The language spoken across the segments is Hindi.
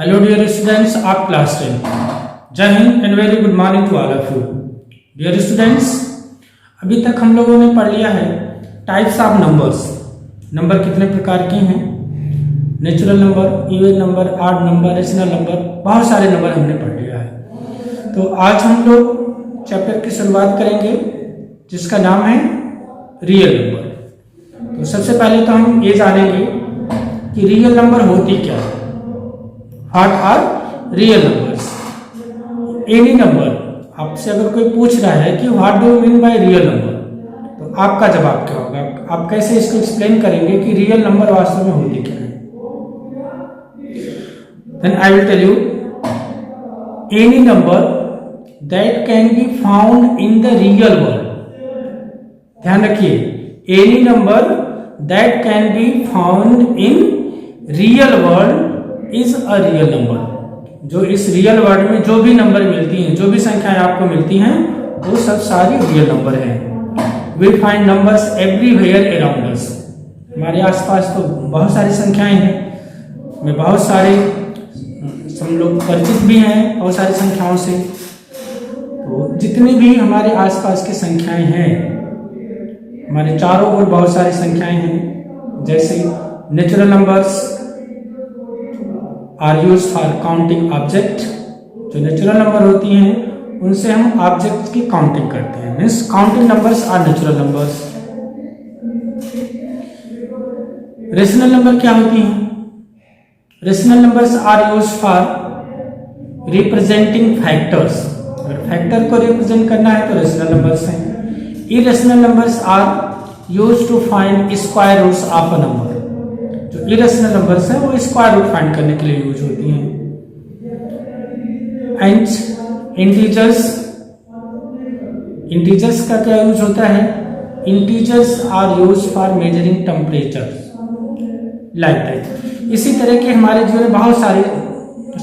Hello dear students of class 10. जय Hind and very good morning to all of you. Dear students, अभी तक हम लोगों ने पढ़ लिया है टाइप्स ऑफ नंबर्स. नंबर कितने प्रकार के हैं, natural number, even number, odd number, rational number, बहुत सारे नंबर हमने पढ़ लिया है. तो आज हम लोग चैप्टर की शुरुआत करेंगे जिसका नाम है रियल नंबर. तो सबसे पहले तो हम ये जानेंगे कि रियल नंबर होती क्या है. What are real numbers. Any number, आपसे अगर कोई पूछ रहा है कि what do you mean by real number, तो आपका जवाब क्या होगा, आप कैसे इसको एक्सप्लेन करेंगे कि रियल नंबर वास्तव में होती क्या है. Then I will tell you any number that can be found in the real world. ध्यान रखिए, any number that can be found in real world is a real number. जो इस रियल वर्ल्ड में जो भी नंबर मिलती हैं, जो भी संख्याएं आपको मिलती हैं, वो सब सारी रियल नंबर हैं. We find numbers everywhere around us. हमारे आसपास तो बहुत सारी संख्याएं हैं, में बहुत सारे हम लोग परिचित भी हैं बहुत सारी संख्याओं से. तो जितनी भी हमारे आसपास की संख्याएं हैं, हमारे चारों ओर बहुत सारी संख्याएं हैं. जैसे natural numbers are use for counting object. जो नेचुरल नंबर होती हैं उनसे हम ऑब्जेक्ट की काउंटिंग करते हैं. Means counting numbers are natural numbers. Rational number क्या होती हैं? Rational numbers are use for representing factors. अगर फैक्टर को रिप्रेजेंट करना है तो रेशनल नंबर्स हैं. Irrational numbers are use to find square roots of a number. जो इरेशनल नंबर्स हैं वो स्क्वायर रूट फाइंड करने के लिए यूज होती हैं. एंड इंटीजर्स, इंटीजर्स का क्या यूज होता है? Integers are use for measuring temperature like that. इसी तरह के हमारे जीवन में बहुत सारी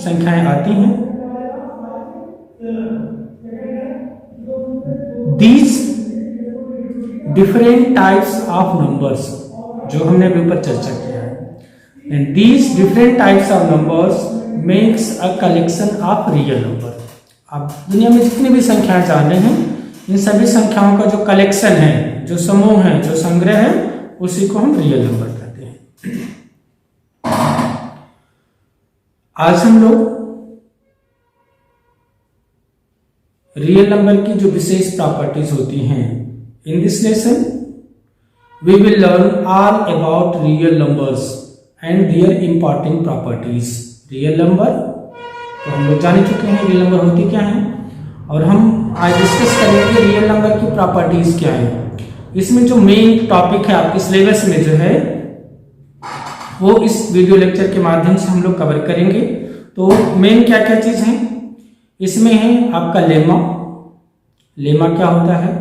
संख्याएं आती हैं. These different types of numbers, जो हमने अभी ऊपर चर्चा किया है, and these different types of numbers makes a collection of real number. आप दुनिया में जितनी भी संख्याएं जान रहे हैं, इन सभी संख्याओं का जो कलेक्शन है, जो समूह है, जो संग्रह है, उसी को हम रियल नंबर कहते हैं. आज हम लोग रियल नंबर की जो विशेष प्रॉपर्टीज होती हैं, in this lesson we will learn all about real numbers and their important properties. Real number तो हम लोग जान चुके हैं रियल नंबर होती क्या है, और हम आज डिस्कस करेंगे रियल नंबर की प्रॉपर्टीज क्या है. इसमें जो मेन टॉपिक है आपके सिलेबस में जो है, वो इस वीडियो लेक्चर के माध्यम से हम लोग कवर करेंगे. तो मेन क्या क्या चीज है इसमें है आपका लेमा. लेमा क्या होता है?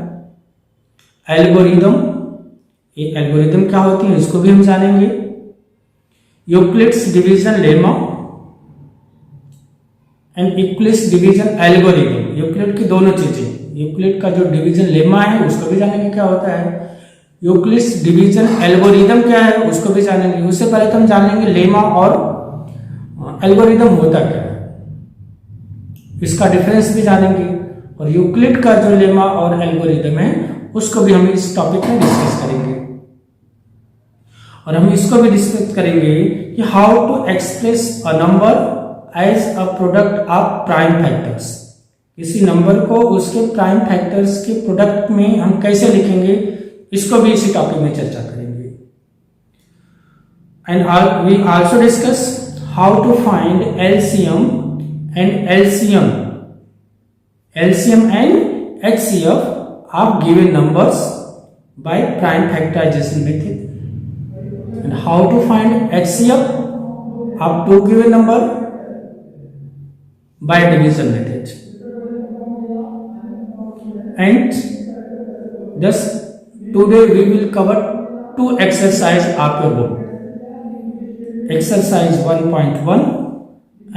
एल्गोरिदम, ये एल्गोरिदम क्या होती है इसको भी हम जानेंगे. Euclid's division lemma and Euclid's division algorithm. Euclid की दोनों चीजें, यूक्लिड का जो डिवीजन लेमा है उसको भी जानेंगे क्या होता है. यूक्लिड्स डिवीजन एल्गोरिदम क्या है उसको भी जानेंगे. उससे पहले तो हम जान लेंगे लेमा और एल्गोरिदम होता क्या है, इसका डिफरेंस भी जानेंगे. और यूक्लिड का जो लेमा और एल्गोरिदम है उसको भी हम इस टॉपिक में डिस्कस करेंगे. और हम इसको भी डिस्कस करेंगे कि how to express a number as a product of prime factors. किसी नंबर को उसके प्राइम फैक्टर्स के प्रोडक्ट में हम कैसे लिखेंगे, इसको भी इसी टॉपिक में चर्चा करेंगे. And we also discuss how to find LCM and LCM and HCF of given numbers by prime factorisation method. And how to find HCF of two given number by division method. And thus today we will cover two exercise of your book. Exercise 1.1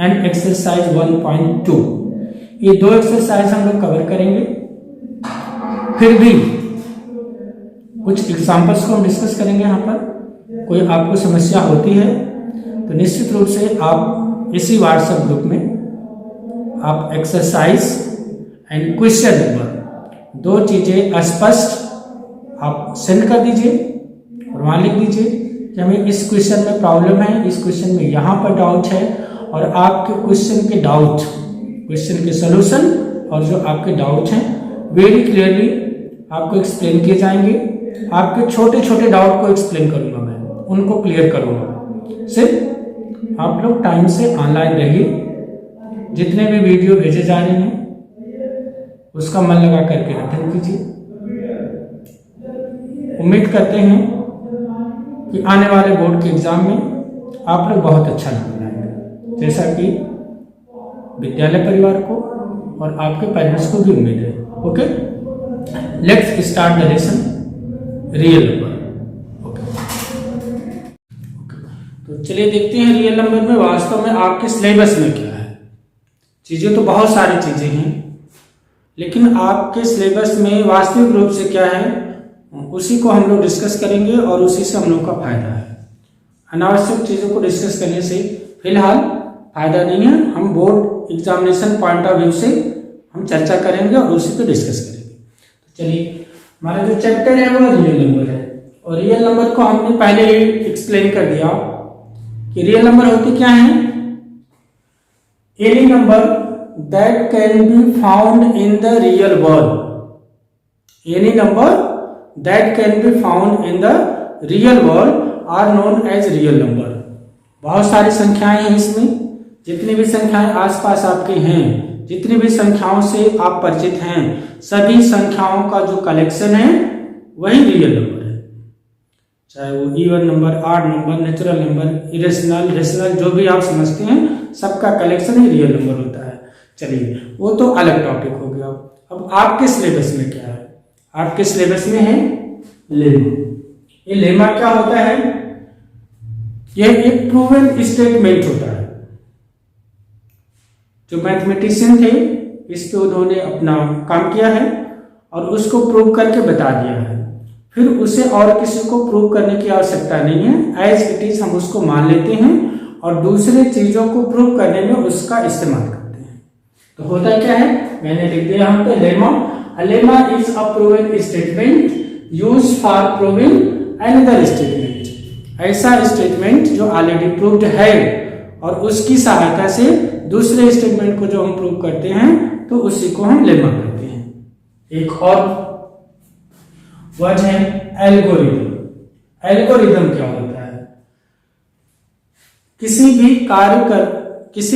and exercise 1.2. ये दो एक्सरसाइज हम लोग कवर करेंगे. फिर भी कुछ एग्जाम्पल्स को हम डिस्कस करेंगे. यहाँ पर कोई आपको समस्या होती है तो निश्चित रूप से आप इसी व्हाट्सएप ग्रुप में आप एक्सरसाइज एंड क्वेश्चन नंबर 2 चीज़ें स्पष्ट आप सेंड कर दीजिए और वहाँ लिख दीजिए कि हमें इस क्वेश्चन में प्रॉब्लम है, इस क्वेश्चन में यहाँ पर डाउट है, और आपके क्वेश्चन के डाउट, क्वेश्चन के सॉल्यूशन और जो आपके डाउट हैं वेरी क्लियरली आपको एक्सप्लेन किए जाएंगे। आपके छोटे छोटे डाउट को एक्सप्लेन करूँगा, मैं उनको क्लियर करूँगा। सिर्फ आप लोग टाइम से ऑनलाइन रहिए, जितने भी वीडियो भेजे जा रहे हैं उसका मन लगा करके अटेंड कीजिए। उम्मीद करते हैं कि आने वाले बोर्ड के एग्जाम में आप लोग बहुत अच्छा नंबर लाएंगे, जैसा कि विद्यालय परिवार को और आपके पेरेंट्स को भी उम्मीद है। Okay, let's start the lesson real number. Okay, तो चलिए देखते हैं रियल नंबर में वास्तव में आपके सिलेबस में क्या है। चीज़ें तो बहुत सारी चीज़ें हैं, लेकिन आपके सिलेबस में वास्तविक रूप से क्या है उसी को हम लोग डिस्कस करेंगे और उसी से हम लोग का फायदा है। अनावश्यक चीज़ों को डिस्कस करने से फिलहाल फायदा नहीं है। हम board examination point of view से हम चर्चा करेंगे और उसी पे डिस्कस करेंगे। तो चलिए, हमारा जो चैप्टर है वो रियल नंबर है, और रियल नंबर को हमने पहले ही एक्सप्लेन कर दिया कि रियल नंबर होते क्या है। Any number that can be found in the real world, any number that can be found in the real world are known as real number. बहुत सारी संख्याएं हैं इसमें, जितनी भी संख्याएं आसपास आपके हैं, जितनी भी संख्याओं से आप परिचित हैं, सभी संख्याओं का जो कलेक्शन है वही रियल नंबर है। चाहे वो even number, odd number, natural number, irrational, rational, जो भी आप समझते हैं सबका कलेक्शन ही रियल नंबर होता है। चलिए, वो तो अलग टॉपिक हो गया। अब आपके सिलेबस में क्या है? आपके सिलेबस में है लेमा। ये लेमा क्या होता है? यह एक प्रूवन स्टेटमेंट होता है। जो मैथमेटिशियन थे इस पे उन्होंने अपना काम किया है और उसको प्रूव करके बता दिया है। फिर उसे और किसी को प्रूव करने की आवश्यकता नहीं है, एज इट इज हम उसको मान लेते हैं और दूसरे चीजों को प्रूव करने में उसका इस्तेमाल करते हैं। तो होता क्या है, मैंने लिख दिया यहाँ पे lemma. A lemma is a proven statement used for proving another statement। ऐसा स्टेटमेंट जो ऑलरेडी प्रूव्ड है और उसकी सहायता से दूसरे स्टेटमेंट को जो हम प्रूव करते हैं तो उसी को हम लेमा कहते हैं। एक और वर्ड है एल्गोरिदम। एल्गोरिदम क्या होता है? किसी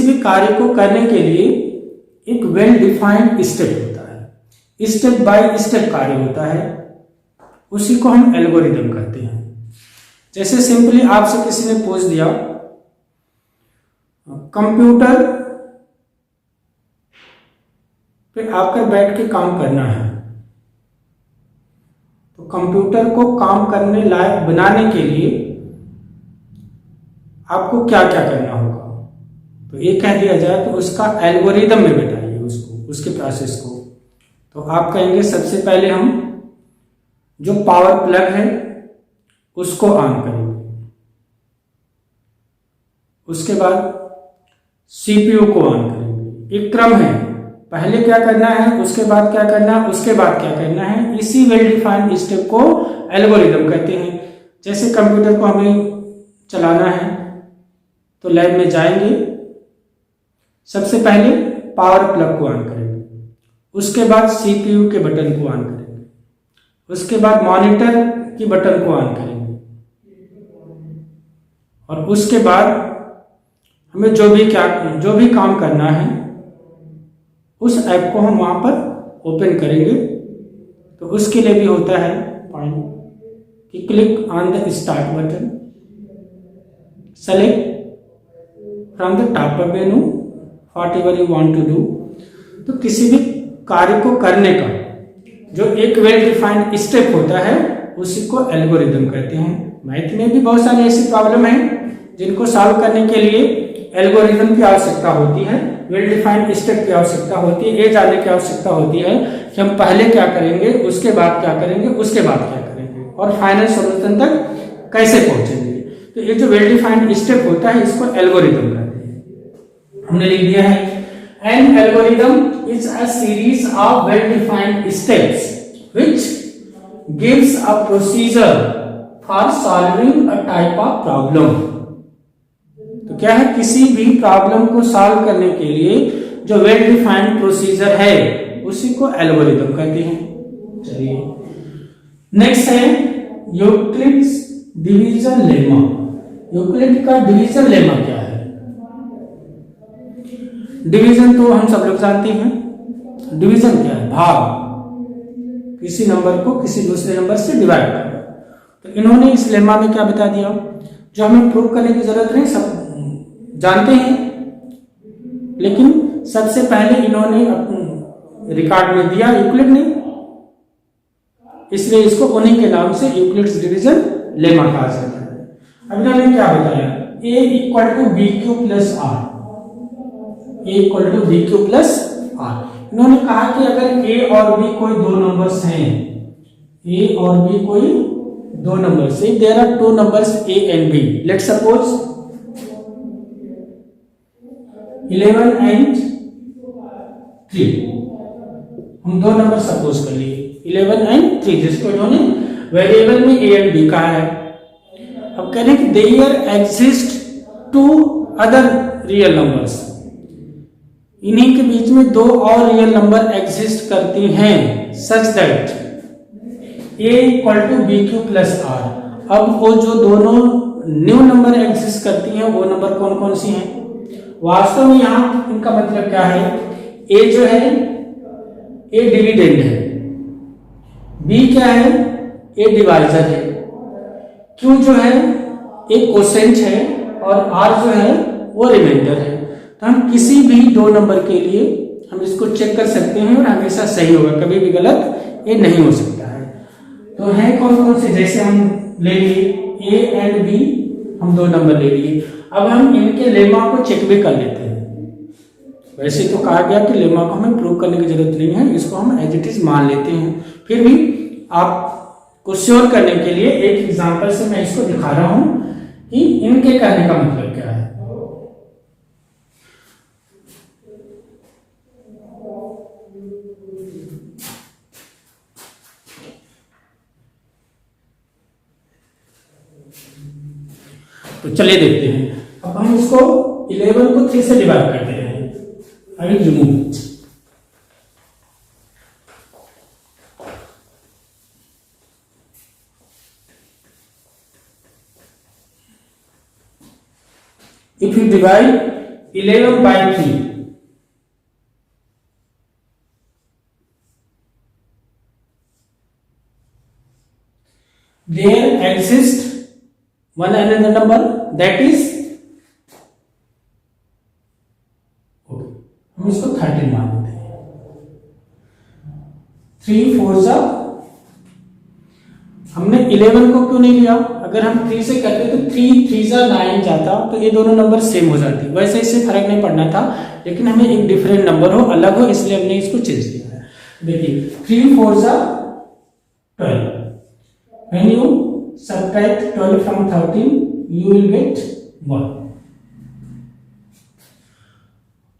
भी कार्य को करने के लिए एक वेल डिफाइंड स्टेप होता है, स्टेप बाय स्टेप कार्य होता है, उसी को हम एल्गोरिदम कहते हैं। जैसे सिंपली आपसे किसी ने पूछ दिया कंप्यूटर पे आपका बैठ के काम करना है, तो कंप्यूटर को काम करने लायक बनाने के लिए आपको क्या क्या करना होगा? तो ये कह दिया जाए तो उसका एल्गोरिदम में बताइए उसको, उसके प्रोसेस को। तो आप कहेंगे सबसे पहले हम जो पावर प्लग है उसको ऑन करेंगे, उसके बाद सीपीयू को ऑन करेंगे। एक क्रम है, पहले क्या करना है, उसके बाद क्या करना है, उसके बाद क्या करना है। इसी वेल डिफाइंड स्टेप को एल्गोरिदम कहते हैं। जैसे कंप्यूटर को हमें चलाना है तो लैब में जाएंगे, सबसे पहले पावर प्लग को ऑन करेंगे, उसके बाद सीपीयू के बटन को ऑन करेंगे, उसके बाद मॉनिटर की बटन को ऑन करेंगे और उसके बाद हमें जो भी काम करना है उस ऐप को हम वहां पर ओपन करेंगे। तो उसके लिए भी होता है पॉइंट कि click on the start button, select from the top of menu whatever you want to do. तो किसी भी कार्य को करने का जो एक वेल डिफाइंड स्टेप होता है उसी को एल्गोरिदम कहते हैं। मैथ में भी बहुत सारी ऐसी प्रॉब्लम है जिनको सॉल्व करने के लिए एल्गोरिदम की आवश्यकता होती है, वेल डिफाइंड स्टेप की आवश्यकता होती है, ये जानने की आवश्यकता होती है कि हम पहले क्या करेंगे, उसके बाद क्या करेंगे, उसके बाद क्या करेंगे और फाइनल सॉल्यूशन तक कैसे पहुंचेंगे। तो ये जो वेल डिफाइंड स्टेप होता है इसको एल्गोरिदम कहते हैं। हमने लिख दिया है। N algorithm is a series of well defined steps which gives a procedure for solving a type of problem. तो क्या है, किसी भी प्रॉब्लम को सॉल्व करने के लिए जो वेल डिफाइंड प्रोसीजर है उसी को एल्गोरिदम कहते हैं। चलिए नेक्स्ट है यूक्लिड्स डिवीजन लेमा। यूक्लिड का डिवीजन लेमा क्या है? डिवीजन तो हम सब लोग जानते हैं। डिवीजन क्या है? भाग, किसी नंबर को किसी दूसरे नंबर से डिवाइड करना। तो इन्होंने इस लेमा में क्या बता दिया, जो हमें प्रूव करने की जरूरत नहीं, सब जानते हैं, लेकिन सबसे पहले इन्होंने रिकॉर्ड में दिया यूक्लिड ने, इसलिए इसको उन्हीं के नाम से यूक्लिड्स डिवीजन लेमा कहा जाता है। अब इन्होंने क्या बताया, a equal to b q plus r, a equal to b q plus r. इन्होंने कहा कि अगर a और b कोई दो नंबर्स हैं, a और b कोई दो numbers, if there are two numbers a and b, let's suppose 11 and 3, हम दो नंबर सपोज कर लिए 11 एंड 3, जिसको इन्होंने वेरिएबल में a एंड b कहा है। अब कह रहे हैं कि there exist two other real numbers, इन्हीं के बीच में दो और रियल नंबर एग्जिस्ट करती हैं such that a equal to b q plus r. अब वो जो दोनों न्यू नंबर एग्जिस्ट करती हैं वो नंबर कौन कौन सी हैं? वास्तव में यहां इनका मतलब क्या है, a जो है a डिविडेंड है, b क्या है, a डिवाइजर है, q जो है a कोसेंट है और r जो है वो रिमाइंडर है। तो हम किसी भी दो नंबर के लिए हम इसको चेक कर सकते हैं और हमेशा सही होगा, कभी भी गलत ये नहीं हो सकता है। तो है कौन कौन से, जैसे हम ले लिए a एंड b, हम दो नंबर ले लिए। अब हम इनके लेमा को चेक भी कर लेते हैं। वैसे तो कहा गया कि लेमा को हमें प्रूव करने की जरूरत नहीं है, इसको हम एज इट इज मान लेते हैं। फिर भी आपको श्योर करने के लिए एक एग्जांपल से मैं इसको दिखा रहा हूं कि इनके कहने का मतलब क्या है। तो चलिए देखते हैं। अब हम इसको 11 को 3 से डिवाइड करते हैं। I will remove it. If you divide 11 by 3, there exists one another number that is, हम इसको 13 मान लेते हैं। 3 4 जा, हमने 11 को क्यों नहीं लिया? अगर हम 3 से करते तो 3 3 जा 9 जाता, तो ये दोनों नंबर सेम हो जाते। वैसे इससे फर्क नहीं पड़ना था, लेकिन हमें एक डिफरेंट नंबर हो, अलग हो, इसलिए हमने इसको चेंज किया है। देखिए 3 4 जा 12, when you subtract 12 from 13 you will get 1।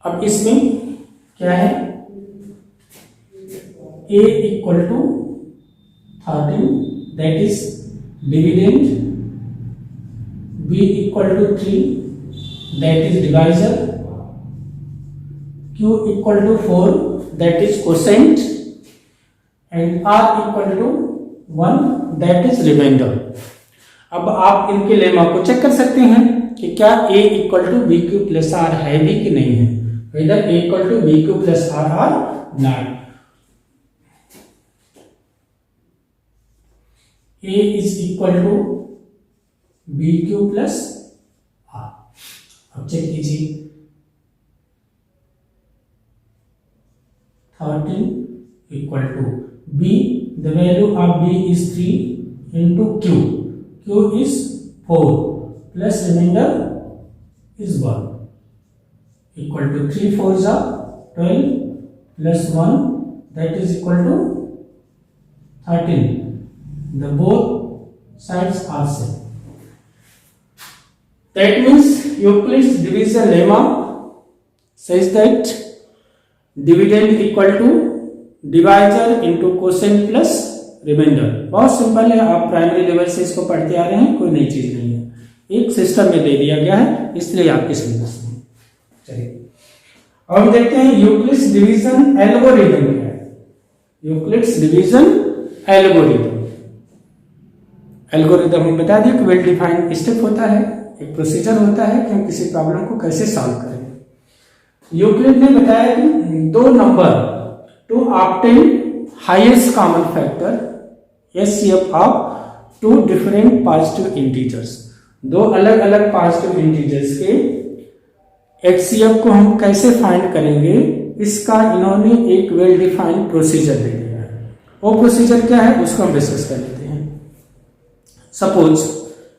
अब इसमें क्या है, a equal to 13 that is dividend, b equal to 3 that is divisor, q equal to 4 that is quotient, and r equal to 1 that is remainder। अब आप इनके लेमा को चेक कर सकते हैं कि क्या a equal to b q plus r है भी कि नहीं है। इधर a equal to b q plus r or not. a is equal to b q plus r. अब चेक कीजिए 13 equal to b, the value of b is 3 into q, q is 4 plus remainder is 1 equal to 3 4 is 12 plus 1 that is equal to 13. The both sides are same. That means Euclid's division lemma says that dividend equal to divisor into quotient plus remainder। बहुत सिंपल है, आप प्राइमरी लेवल से इसको पढ़ते आ रहे हैं, कोई नई चीज नहीं है, एक सिस्टम में दे दिया गया है, इसलिए आपके सिलेबस में। चलिए अब हम देखते हैं यूक्लिड्स डिवीजन एल्गोरिथम क्या है। यूक्लिड्स डिवीजन एल्गोरिथम, एल्गोरिथम हम बता दिए कि वेल डिफाइंड स्टेप होता है, एक प्रोसीजर होता है कि हम किसी प्रॉब्लम को कैसे सॉल्व करें। यूक्लिड ने बताया कि दो number to obtain highest common factor HCF of two different positive integers, दो अलग अलग पॉजिटिव इंटीजर्स के एचसीएफ को हम कैसे फाइंड करेंगे, इसका इन्होंने एक वेल डिफाइंड प्रोसीजर दे दिया है। वो प्रोसीजर क्या है उसको हम डिस्कस कर लेते हैं। Suppose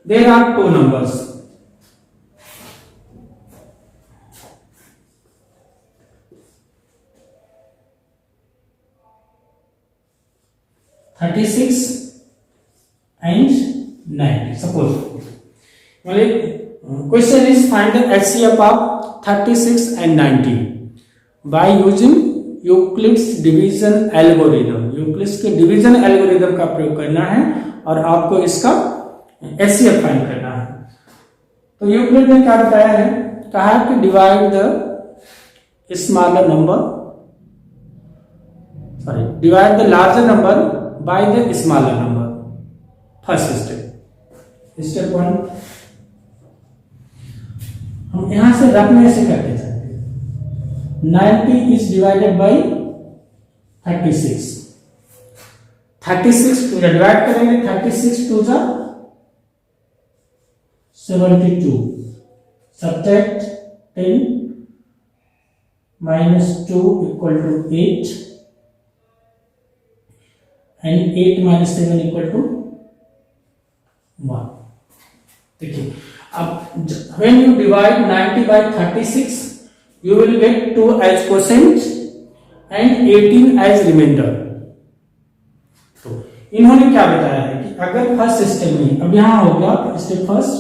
there are two numbers, $36 and 90। Suppose question is find the HCF of 36 and 90 by using Euclid's division algorithm. Euclid's के डिवीजन एल्गोरिथम का प्रयोग करना है और आपको इसका एचसीएफ फाइंड करना है। तो यूक्लिड ने क्या बताया है, कहा कि divide the smaller number, sorry divide the larger number by the smaller number. First step, step 1 हम यहां से रखने से करके सकते हैं। 90 is divided by 36, 36 to divide करेंगे, 36 टू जा 72, subtract 10 minus 2 equal to 8 and 8 minus 7 equal to 1। देखिए अब when you divide 90 by 36 you will get 2 as quotient and 18 as remainder। तो इन्होंने क्या बताया है कि अगर फर्स्ट स्टेप में, अब यहां हो गया step first,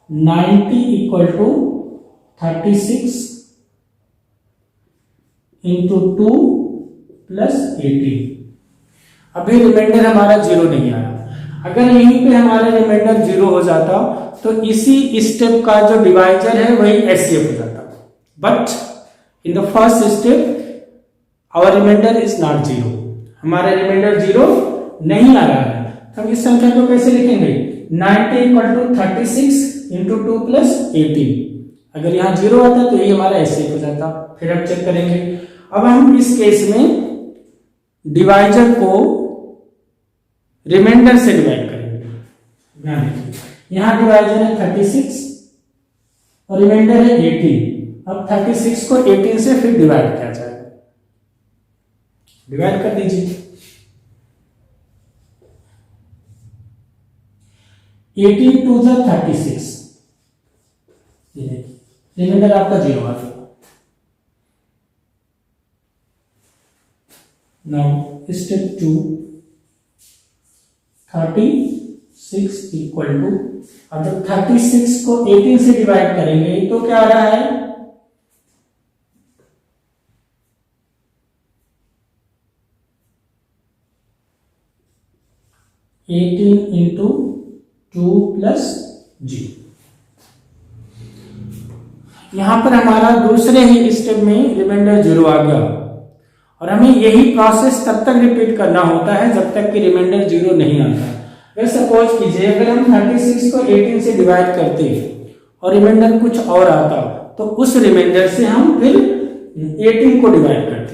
90 equal to 36 into 2 plus 18। अभी रिमाइंडर हमारा 0 नहीं आया, अगर यहीं पे हमारा रिमाइंडर 0 हो जाता तो इसी स्टेप का जो डिवाइजर है वही एचसीएफ हो जाता। But in the first step our remainder is not 0, हमारा रिमाइंडर 0 नहीं आ रहा है, तो हम इस संख्या को कैसे लिखेंगे, 90 इक्वल टू 36 इंटू 2 प्लस 18। अगर यहाँ 0 आता तो ये हमारा एचसीएफ हो जाता। फिर हम चेक करेंगे। अब हम इस केस में डिवाइजर को रिमाइंडर से डिवाइड करेंगे। यहां डिवाइजर है 36 और रिमाइंडर है 18। अब 36 को 18 से फिर डिवाइड किया जाएगा, डिवाइड कर दीजिए। 18 टू जा 36, रिमाइंडर आपका 0 आ गया। नाउ स्टेप 2, 36 इक्वल टू, अब जब 36 को 18 से डिवाइड करेंगे तो क्या आ रहा है, 18 इंटू 2 प्लस जी। यहां पर हमारा दूसरे ही स्टेप में रिमाइंडर 0 आ गया और हमें यही प्रोसेस तब तक रिपीट करना होता है जब तक कि रिमाइंडर 0 नहीं आता। फिर सपोज कीजिए अगर हम 36 को 18 से डिवाइड करते और रिमाइंडर कुछ और आता तो उस रिमाइंडर से हम फिर 18 को डिवाइड करते।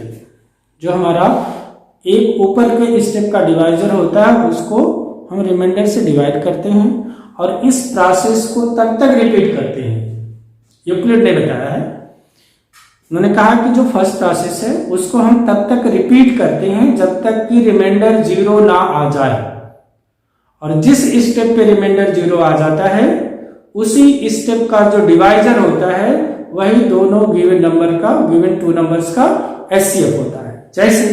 जो हमारा एक ऊपर के स्टेप का डिवाइजर होता है उसको हम रिमाइंडर से डिवाइड करते हैं और इस प्रोसेस को तब तक रिपीट करते हैं। यूक्लिड ने बताया है, उन्होंने कहा कि जो फर्स्ट प्रोसेस है उसको हम तब तक रिपीट करते हैं जब तक कि रिमाइंडर 0 ना आ जाए, और जिस स्टेप पे रिमाइंडर 0 आ जाता है उसी स्टेप का जो डिवाइजर होता है वही दोनों गिवन नंबर का, गिवन 2 नंबर्स का एचसीएफ होता है। जैसे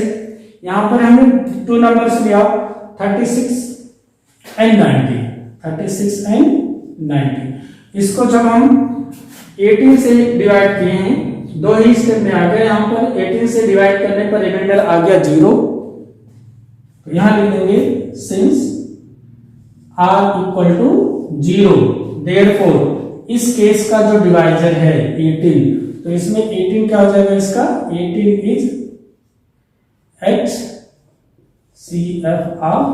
यहां पर हमने 2 नंबर्स लिया 36 एंड 90, 36 एंड 90। इसको जब हम 18 से डिवाइड किए हैं दो ही स्टेप में आ गया। यहाँ पर 18 से डिवाइड करने पर रिमाइंडर आ गया 0। तो यहां लिख देंगे since r equal to 0, therefore इस केस का जो डिवाइजर है 18, तो इसमें 18 क्या हो जाएगा इसका, 18 इज HCF of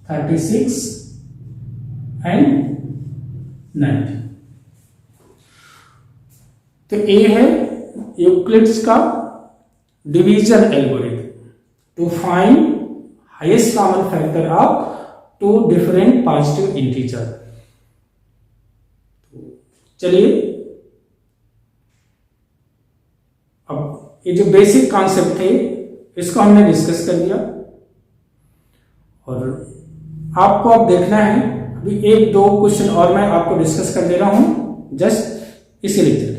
36 and 90। तो ए है यूक्लिड्स का division algorithm to find highest common factor of two different positive integer. चलिए अब ये जो बेसिक कॉन्सेप्ट थे इसको हमने डिस्कस कर लिया, और आपको अब देखना है अभी एक दो क्वेश्चन और मैं आपको डिस्कस कर दे रहा हूं जस्ट इसी लेक्चर।